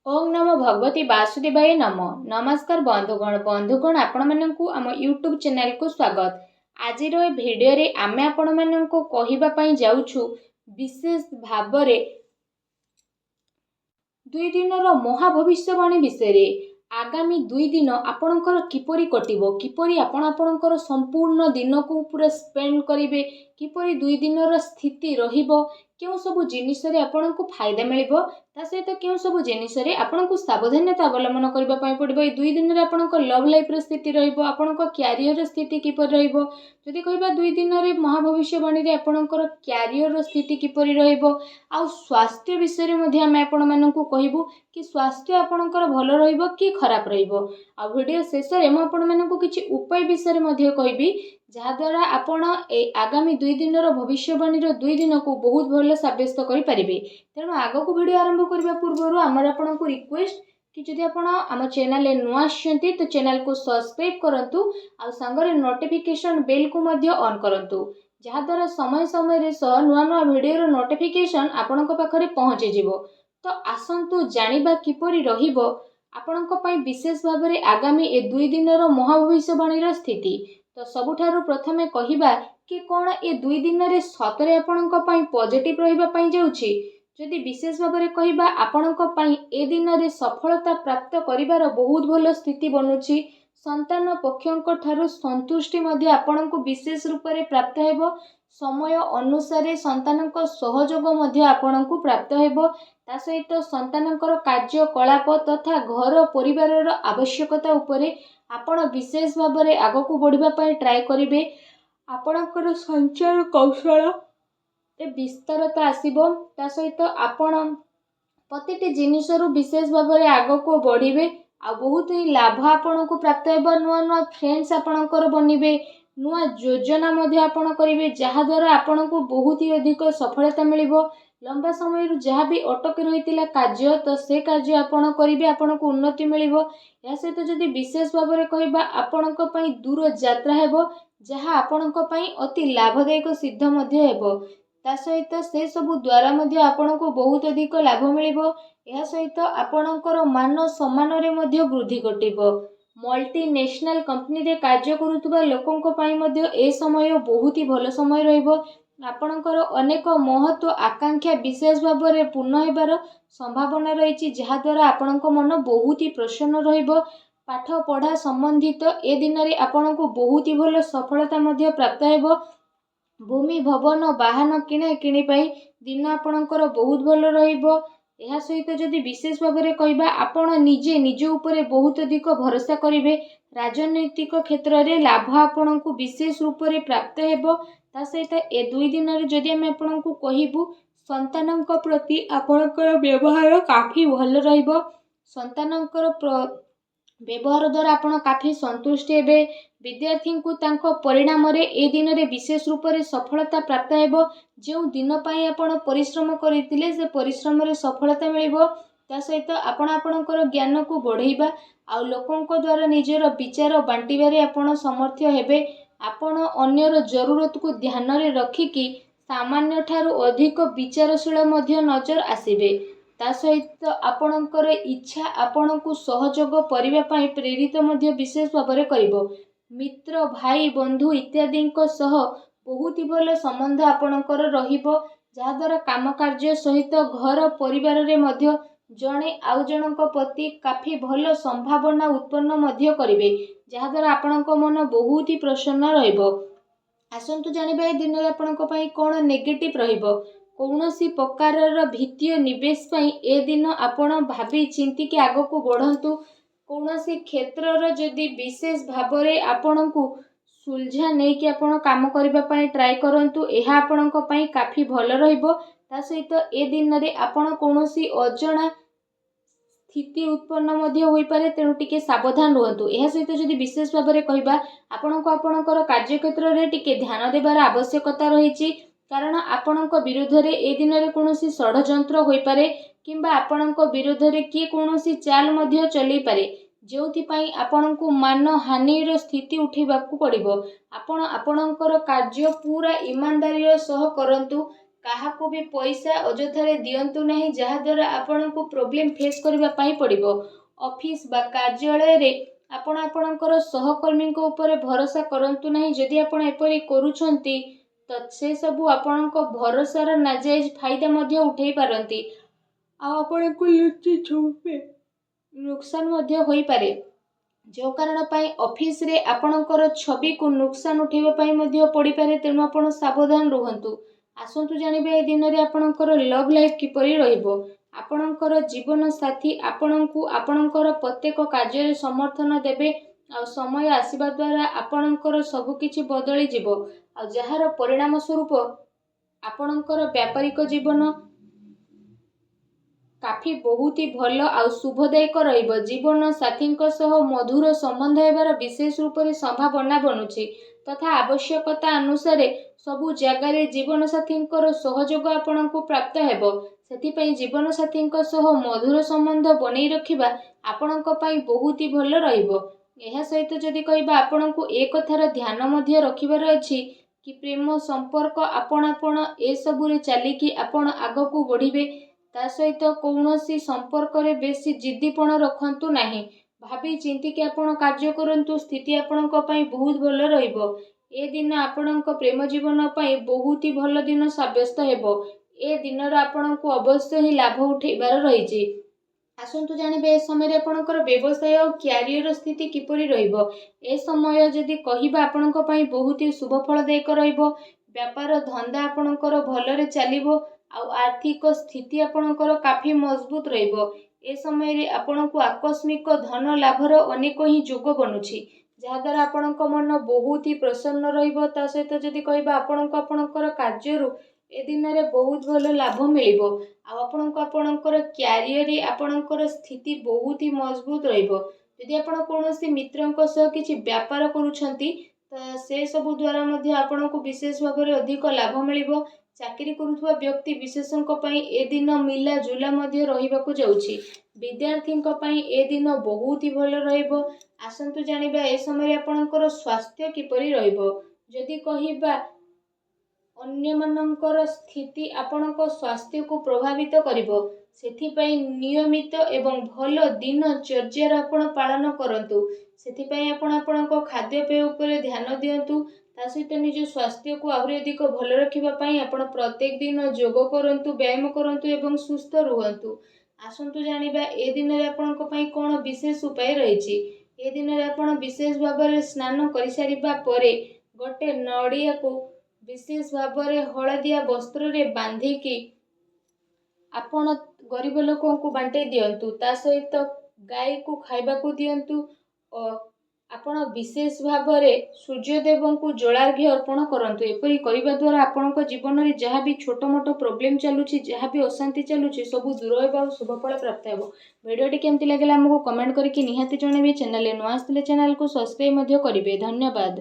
ओम नमो भगवती वासुदेवाय नमो। नमस्कार बंधुगण आपण मानकु आम यूट्यूब चैनल को स्वागत। आज भिडियो रे आमे आपण मानकु कहिबा पई जाउछु विशेष भाबरे 2 दिन महाभविष्यवाणी विषय। आगामी 2 दिन आपणकर किपरि कटिबो, किपरि आपणकर संपूर्ण दिन को पूरा स्पेंड करिवे, किपरि 2 दिन स्थिति रहिबो, केउ सब जिनिस रे आपणको फायदा मिलिबो, ता सहित केउ सब जिनिस रे आपणको सावधानता अवलंबन करबा पई पड़िबो। ए 2 दिन रे आपणको लव लाइफ रे स्थिति रहिबो, आपणको कैरियर रे स्थिति किपरि रहिबो। जदि कहबा 2 दिन रे महाभविष्यवाणी रे आपणकर कैरियर रो स्थिति किपरि रहिबो, आ स्वास्थ्य विषय रे मध्ये हम आपण मानकु कहिबो कि स्वास्थ्य आपणकर भलो रहिबो कि खराब रहिबो। आ वीडियो शेष रे म आपण मानकु किछि उपाय विषय रे मध्ये कहिबी, जहा द्वारा आपण ए आगामी 2 दिन रो भविष्यवाणी रो 2 दिन को बहुत भलो साब्यस्त करि परिबे। तेणु आगो को वीडियो आरंभ करबा पूर्वरु हमर आपणकु रिक्वेस्ट कि जदि आपण आम चैनल रे नुआ आछंती तो चैनल को सब्सक्राइब करंतु, आ संगरे नोटिफिकेशन बेल को मध्ये ऑन करंतु, जहा द्वारा समय समय रे नुआ नुआ वीडियो रो नोटिफिकेशन आपणक पाखरे पहुंची जिवो। तो आसंतु जानिबा किपरि रहिबो आपणक पई विशेष भाबरे आगामी ए 2 दिन रो महाभविष्यवाणी रो स्थिति। तो सबुठारु प्रथमे कहिबा कि कोन ए 2 दिन रे सतरे आपणक पई पॉजिटिव रहिबा पई जाउछि। जदि विशेष भाबरे कहिबा आपणक पई ए दिन रे सफलता प्राप्त करिवार बहुत भलो स्थिति बनुछि। संतान पक्षंक ठारु संतुष्टि मध्ये आपणको विशेष रूप रे प्राप्त हेबो। समय अनुसार संतानक सहयोग मध्ये आपणको प्राप्त हेबो। ता सहित संतानकर कार्यकलाप तथा घर परिवार आवश्यकता उपरे आपण विशेष भाबरे आगको बढ़िबा पई ट्राई करिवे। आपणकर संचार कौशल विस्तारता आसीबो। ता सहित आपण प्रतिटी जिनिसरु विशेष भाबरे आगको बढ़िबे। आ बहुत ही लाभ आपणको प्राप्त हेबो। नुआ नुआ फ्रेंड्स आपणकर बनिबे, नुआ योजना मध्ये आपण करिवे, जहा द्वारा आपणको बहुत ही अधिक सफलता मिलिबो। लंबा समय जहाँ भी अटक रही कार्य तो से कार्य आपण करिवे, आपणको उन्नति मिलिबो। या सहित जदि विशेष भाबरे कहिबा आपणक पई दूर यात्रा हेबो, जहाँ आपणक पई अति लाभदायक सिद्ध मध्ये हेबो। ता सहित से सबु द्वारा मध्ये आपणको बहुत अधिक लाभ मिलिबो। या सहित आपणकर मान सम्मान रे मध्ये वृद्धि घटिबो। मल्टीनेशनल कंपनी रे कार्य करुतबा लोकंक पई मध्ये ए समय बहुत ही भलो समय रहिबो। आपणकर अनेक महत्व आकांक्षा विशेष भाबरे पूर्ण हेबार संभावना रही, जहा द्वारा आपणक मन बहुत ही प्रसन्न रहिबो। पाठ पढ़ा संबंधित ए दिन रे आपणको बहुत ही भलो सफलता मध्ये प्राप्त हेबो। भूमि भवन वाहन किणे किणी पाई दिन आपणकर बहुत भलो रहिबो। एहा सहित जदि विशेष भाबरे कहिबा आपण निजे निज उपरे बहुत अधिक भरोसा करिवे। राजनैतिक क्षेत्र रे लाभ आपणको विशेष रूप रे प्राप्त हेबो। ता सहित ए 2 दिन रे जदि हम आपणको कहिबु संतानक प्रति आपणकर व्यवहार काफी भलो रहिबो। संतानकर व्यवहार द्वारा आपण काफी संतुष्ट हेबे। विद्यार्थी को तांको परिणाम रे ए दिन रे विशेष रूप रे सफलता प्राप्त हेबो। जो दिन पाई आपण परिश्रम करितिले से परिश्रम रे सफलता मिलिबो। ता सहित आपण आपणकर ज्ञान को बढ़ाइबा आ लोकंक द्वारा निजर विचार बांटिबारे आपण समर्थ हेबे। आपण अन्यर जरूरत को ध्यान रे रखिकी सामान्य ठारू अधिक विचारशील मध्ये नजर आसीबे। ता सहित आपणकर इच्छा आपणको सहयोग करिबा पई प्रेरित मध्ये विशेष भाबरे करिवो। मित्र भाई बंधु इत्यादि सह बहुत ही भलो संबंध आपणकर रहिबो, जहा द्वारा काम कार्य सहित घर परिवार रे मध्ये जणे आउ जनक प्रति काफी भलो संभावना उत्पन्न मध्ये करिवे, जहा द्वारा आपणक मन बहुत ही प्रसन्न रहिबो। आसंतु जानिबा ए दिन रे आपणक पई कोन नेगेटिव रहिबो। कौनसी प्रकार वित्तीय निवेश पई ए दिन आपण भाबी चिंती के आगो को बढ़ंतु। कौनसी क्षेत्र जदि विशेष भाबरे आपणको सुलझा नहीं कि आपण काम करिबा पई ट्राई करंतु, एहा आपणक पई काफी भलो रहिबो। ता सहित ए दिन रे आपण कौनसी अजणा स्थिति उत्पन्न मध्ये होई पारे, तेणु टिके सावधान रहतु। एहा सहित जदि विशेष भाबरे कहिबा आपणको आपणकर कार्य क्षेत्र रे टिके ध्यान देबार आवश्यकता रहिछि, कारण आपणक विरुद्ध रे ए दिन रे कौनसी षडयंत्र होई पारे, किंबा आपणक विरुद्ध रे किए कौनसी चाल मध्ये चली पारे, जोथि पई आपणको मान हानि रो स्थिति उठेबाकू पड़िबो। आपण आपणकर कार्य पूरा ईमानदारी सह करंतु, କାହାକୁ ବି ପଇସା ଅଯଥାରେ ଦିଅନ୍ତୁ ନାହିଁ, ଯାହାଦ୍ୱାରା ଆପଣଙ୍କୁ ପ୍ରୋବ୍ଲେମ୍ ଫେସ୍ କରିବା ପାଇଁ ପଡ଼ିବ। ଅଫିସ୍ ବା କାର୍ଯ୍ୟାଳୟରେ ଆପଣ ଆପଣଙ୍କର ସହକର୍ମୀଙ୍କ ଉପରେ ଭରସା କରନ୍ତୁ ନାହିଁ। ଯଦି ଆପଣ ଏପରି କରୁଛନ୍ତି ତ ସେସବୁ ଆପଣଙ୍କ ଭରସାର ନାଜାଇଜ ଫାଇଦା ମଧ୍ୟ ଉଠାଇ ପାରନ୍ତି, ଆଉ ଆପଣଙ୍କୁ ଲୁଚି ଛୁପି ନୁକସାନ ମଧ୍ୟ ହୋଇପାରେ, ଯେଉଁ କାରଣ ପାଇଁ ଅଫିସରେ ଆପଣଙ୍କର ଛବିକୁ ନୁକସାନ ଉଠାଇବା ପାଇଁ ମଧ୍ୟ ପଡ଼ିପାରେ। ତେଣୁ ଆପଣ ସାବଧାନ ରୁହନ୍ତୁ। ଆସନ୍ତୁ ଜାଣିବା ଏ ଦିନରେ ଆପଣଙ୍କର ଲଭ୍ ଲାଇଫ୍ କିପରି ରହିବ। ଆପଣଙ୍କର ଜୀବନ ସାଥୀ ଆପଣଙ୍କୁ ଆପଣଙ୍କର ପ୍ରତ୍ୟେକ କାର୍ଯ୍ୟରେ ସମର୍ଥନ ଦେବେ, ଆଉ ସମୟ ଆସିବା ଦ୍ୱାରା ଆପଣଙ୍କର ସବୁକିଛି ବଦଳିଯିବ, ଆଉ ଯାହାର ପରିଣାମ ସ୍ୱରୂପ ଆପଣଙ୍କର ବ୍ୟାପାରିକ ଜୀବନ କାଫି ବହୁତ ଭଲ ଆଉ ଶୁଭଦାୟକ ରହିବ। ଜୀବନ ସାଥୀଙ୍କ ସହ ମଧୁର ସମ୍ବନ୍ଧ ହେବାର ବିଶେଷ ରୂପରେ ସମ୍ଭାବନା ବନୁଛି, ତଥା ଆବଶ୍ୟକତା ଅନୁସାରେ ସବୁ ଜାଗାରେ ଜୀବନସାଥୀଙ୍କର ସହଯୋଗ ଆପଣଙ୍କୁ ପ୍ରାପ୍ତ ହେବ। ସେଥିପାଇଁ ଜୀବନସାଥୀଙ୍କ ସହ ମଧୁର ସମ୍ବନ୍ଧ ବନେଇ ରଖିବା ଆପଣଙ୍କ ପାଇଁ ବହୁତ ଭଲ ରହିବ। ଏହା ସହିତ ଯଦି କହିବା, ଆପଣଙ୍କୁ ଏ କଥାର ଧ୍ୟାନ ମଧ୍ୟ ରଖିବାର ଅଛି କି ପ୍ରେମ ସମ୍ପର୍କ ଆପଣାପଣ ଏସବୁରେ ଚାଲିକି ଆପଣ ଆଗକୁ ବଢ଼ିବେ। ତା ସହିତ କୌଣସି ସମ୍ପର୍କରେ ବେଶୀ ଜିଦ୍ଦିପଣ ରଖନ୍ତୁ ନାହିଁ। ଭାବି ଚିନ୍ତିକି ଆପଣ କାର୍ଯ୍ୟ କରନ୍ତୁ। ସ୍ଥିତି ଆପଣଙ୍କ ପାଇଁ ବହୁତ ଭଲ ରହିବ। ଏ ଦିନ ଆପଣଙ୍କ ପ୍ରେମ ଜୀବନ ପାଇଁ ବହୁତ ଭଲ ଦିନ ସାବ୍ୟସ୍ତ ହେବ। ଏ ଦିନର ଆପଣଙ୍କୁ ଅବଶ୍ୟ ହିଁ ଲାଭ ଉଠାଇବାର ରହିଛି। ଆସନ୍ତୁ ଜାଣିବେ ଏ ସମୟରେ ଆପଣଙ୍କର ବ୍ୟବସାୟ ଓ କ୍ୟାରିୟର ସ୍ଥିତି କିପରି ରହିବ। ଏ ସମୟ ଯଦି କହିବା ଆପଣଙ୍କ ପାଇଁ ବହୁତ ଶୁଭଫଳଦାୟକ ରହିବ। ବ୍ୟାପାର ଧନ୍ଦା ଆପଣଙ୍କର ଭଲରେ ଚାଲିବ, ଆଉ ଆର୍ଥିକ ସ୍ଥିତି ଆପଣଙ୍କର କାଫି ମଜବୁତ ରହିବ। ଏ ସମୟରେ ଆପଣଙ୍କୁ ଆକସ୍ମିକ ଧନ ଲାଭର ଅନେକ ହିଁ ଯୋଗ ବନୁଛି, ଯାହାଦ୍ୱାରା ଆପଣଙ୍କ ମନ ବହୁତ ହି ପ୍ରସନ୍ନ ରହିବ। ତା ସହିତ ଯଦି କହିବା, ଆପଣଙ୍କୁ ଆପଣଙ୍କର କାର୍ଯ୍ୟରୁ ଏ ଦିନରେ ବହୁତ ଭଲ ଲାଭ ମିଳିବ, ଆଉ ଆପଣଙ୍କୁ ଆପଣଙ୍କର କ୍ୟାରିୟରରେ ଆପଣଙ୍କର ସ୍ଥିତି ବହୁତ ହି ମଜବୁତ ରହିବ। ଯଦି ଆପଣ କୌଣସି ମିତ୍ରଙ୍କ ସହ କିଛି ବ୍ୟାପାର କରୁଛନ୍ତି ତ ସେସବୁ ଦ୍ୱାରା ମଧ୍ୟ ଆପଣଙ୍କୁ ବିଶେଷ ଭାବରେ ଅଧିକ ଲାଭ ମିଳିବ। ଚାକିରି କରୁଥିବା ବ୍ୟକ୍ତି ବିଶେଷଙ୍କ ପାଇଁ ଏ ଦିନ ମିଲା ଜୁଲା ମଧ୍ୟ ରହିବାକୁ ଯାଉଛି। ବିଦ୍ୟାର୍ଥୀଙ୍କ ପାଇଁ ଏ ଦିନ ବହୁତ ହି ଭଲ ରହିବ। ଆସନ୍ତୁ ଜାଣିବା ଏ ସମୟରେ ଆପଣଙ୍କର ସ୍ୱାସ୍ଥ୍ୟ କିପରି ରହିବ। ଯଦି କହିବା, ଅନ୍ୟମାନଙ୍କର ସ୍ଥିତି ଆପଣଙ୍କ ସ୍ୱାସ୍ଥ୍ୟକୁ ପ୍ରଭାବିତ କରିବ। ସେଥିପାଇଁ ନିୟମିତ ଏବଂ ଭଲ ଦିନଚର୍ଯ୍ୟାର ଆପଣ ପାଳନ କରନ୍ତୁ। ସେଥିପାଇଁ ଆପଣ ଆପଣଙ୍କ ଖାଦ୍ୟପେୟ ଉପରେ ଧ୍ୟାନ ଦିଅନ୍ତୁ। ତା ସହିତ ନିଜ ସ୍ୱାସ୍ଥ୍ୟକୁ ଆହୁରି ଅଧିକ ଭଲ ରଖିବା ପାଇଁ ଆପଣ ପ୍ରତ୍ୟେକ ଦିନ ଯୋଗ କରନ୍ତୁ, ବ୍ୟାୟାମ କରନ୍ତୁ ଏବଂ ସୁସ୍ଥ ରୁହନ୍ତୁ। ଆସନ୍ତୁ ଜାଣିବା ଏ ଦିନରେ ଆପଣଙ୍କ ପାଇଁ କ'ଣ ବିଶେଷ ଉପାୟ ରହିଛି। ଏ ଦିନରେ ଆପଣ ବିଶେଷ ଭାବରେ ସ୍ନାନ କରିସାରିବା ପରେ ଗୋଟେ ନଡ଼ିଆକୁ ବିଶେଷ ଭାବରେ ହଳଦିଆ ବସ୍ତ୍ରରେ ବାନ୍ଧିକି ଆପଣ ଗରିବ ଲୋକଙ୍କୁ ବାଣ୍ଟି ଦିଅନ୍ତୁ। ତା ସହିତ ଗାଈକୁ ଖାଇବାକୁ ଦିଅନ୍ତୁ ଓ ଆପଣ ବିଶେଷ ଭାବରେ ସୂର୍ଯ୍ୟଦେବଙ୍କୁ ଜଳାର୍ଘ୍ୟ ଅର୍ପଣ କରନ୍ତୁ। ଏପରି କରିବା ଦ୍ୱାରା ଆପଣଙ୍କ ଜୀବନରେ ଯାହା ବି ଛୋଟ ମୋଟ ପ୍ରୋବ୍ଲେମ୍ ଚାଲୁଛି, ଯାହା ବି ଅଶାନ୍ତି ଚାଲୁଛି, ସବୁ ଦୂର ହେବ ଆଉ ଶୁଭଫଳ ପ୍ରାପ୍ତ ହେବ। ଭିଡ଼ିଓଟି କେମିତି ଲାଗିଲା ଆମକୁ କମେଣ୍ଟ କରିକି ନିହାତି ଜଣାଇବେ। ଚ୍ୟାନେଲରେ ନୂଆ ଆସିଥିଲେ ଚ୍ୟାନେଲକୁ ସବସ୍କ୍ରାଇବ୍ ମଧ୍ୟ କରିବେ। ଧନ୍ୟବାଦ।